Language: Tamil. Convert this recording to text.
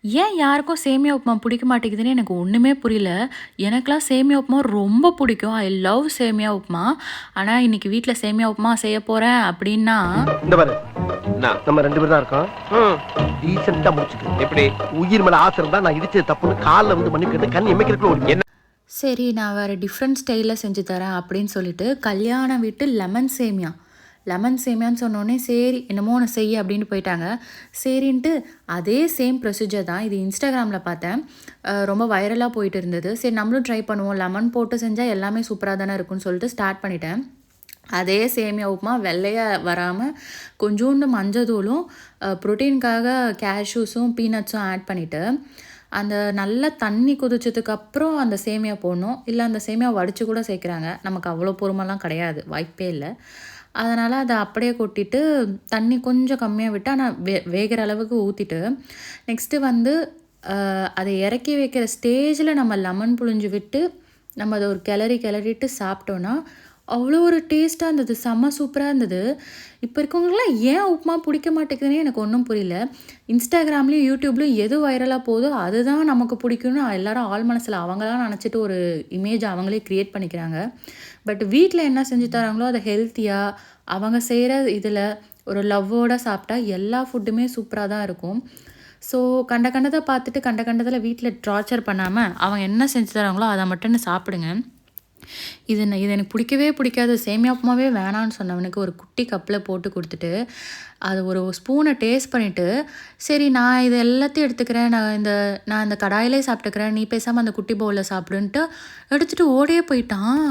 ஏன் யாருக்கும் சேமியா உப்புமா பிடிக்க மாட்டேங்குதுன்னு எனக்கு ஒண்ணுமே புரியல. எனக்கெல்லாம் சேமியா உப்புமா ரொம்ப பிடிக்கும். ஐ லவ் சேமியா உப்புமா. ஆனா, இன்னைக்கு வீட்ல சேமியா உப்புமா செய்ய போறேன் அப்டின்னா, இந்த பாரு, என்ன? நம்ம 2 பேர் தான் இருக்கோம். ம். டீசென்ட்டா முடிச்சுக்க. எப்படி? உயிர் மேல ஆசை இருந்தா நான் இடிச்சது தப்புன்னு கால்ல வந்து மன்னிப்பு கேட்டு கண் எமைக்கிறதுக்குள்ள ஓடி என்ன? சரி நான் வேற டிஃப்ரெண்ட் ஸ்டைல்ல செஞ்சு தரேன் அப்டின்னு சொல்லிட்டு, கல்யாண வீட்டு லெமன் சேமியா. லெமன் சேமியான்னு சொன்னோனே, சரி என்னமோ ஒண்ணு செய் அப்டின்னு போயிட்டாங்க. சரின்ட்டு அதே சேம் ப்ரொசீஜர் தான். இது Instagramல பார்த்தேன். ரொம்ப வைரலா போயிட்டு இருந்தது. சரி நம்மளும் ட்ரை பண்ணுவோம். லெமன் போட்டு செஞ்சா எல்லாமே சூப்பரா தானே இருக்கும்னு சொல்லிட்டு ஸ்டார்ட் பண்ணிட்டேன். அதே சேமியா உப்புமா வெள்ளையா வராம கொஞ்சோண்டு மஞ்சத்தூளும், புரோட்டீனுக்காக கேஷ்யூஸும், பீனட்ஸும் ஆட் பண்ணிட்டு, அந்த நல்லா தண்ணி கொதிச்சதுக்கப்புறம் அந்த சேமியா போடணும். இல்ல அந்த சேமியா வடிச்சு கூட சேர்க்குறாங்க. நமக்கு அவ்வளோ பொறுமைலாம் கிடையாது. வாய்ப்பே இல்ல. அதனால அத அப்படியே கொட்டிட்டு, தண்ணி கொஞ்சம் கம்மியா விட்டு, ஆனா வேகுற அளவுக்கு ஊத்திட்டு, நெக்ஸ்ட்டு வந்து அத இறக்கி வைக்கிற ஸ்டேஜ்ல நம்ம லெமன் புழிஞ்சு விட்டு, நம்ம அத ஒரு கிளறிட்டு சாப்பிட்டோம்னா, அவ்வளோ ஒரு டேஸ்ட்டா இருந்தது. செம்ம சூப்பரா இருந்தது. இப்ப இருக்கவங்களுக்குலாம் ஏன் உப்புமா பிடிக்க மாட்டேங்குதுன்னே எனக்கு ஒண்ணும் புரியல. Instagramலயும், YouTubeலயும் எது வைரலா போதோ, அதுதான் நமக்கு பிடிக்கும்னு எல்லாரும் ஆழ் மனசுல அவங்களா நெனச்சுட்டு ஒரு இமேஜ் அவங்களே கிரியேட் பண்ணிக்கிறாங்க. பட் வீட்ல என்ன செஞ்சு தராங்களோ, அத ஹெல்த்தியா, அவங்க செய்ற இதுல ஒரு லவ்வோட சாப்பிட்டா எல்லா ஃபுட்டுமே சூப்பரா தான் இருக்கும். ஸோ கண்டத பார்த்துட்டு கண்டதில வீட்ல டார்ச்சர் பண்ணாம, அவங்க என்ன செஞ்சு தராங்களோ அத மட்டும் சாப்பிடுங்க. இது எனக்கு பிடிக்கவே பிடிக்காது. சேமியா உப்புமாவே வேணான்னு சொன்னவனுக்கு ஒரு குட்டி கப்ல போட்டு குடுத்துட்டு, அத ஒரு ஸ்பூன டேஸ்ட் பண்ணிட்டு, சரி நான் இது எல்லாத்தையும் எடுத்துக்கிறேன். நான் இந்த கடாயிலே சாப்பிட்டுக்கிறேன். நீ பேசாம அந்த குட்டி பவுல்ல சாப்பிடுன்ட்டு எடுத்துட்டு ஓடியே போயிட்டான்.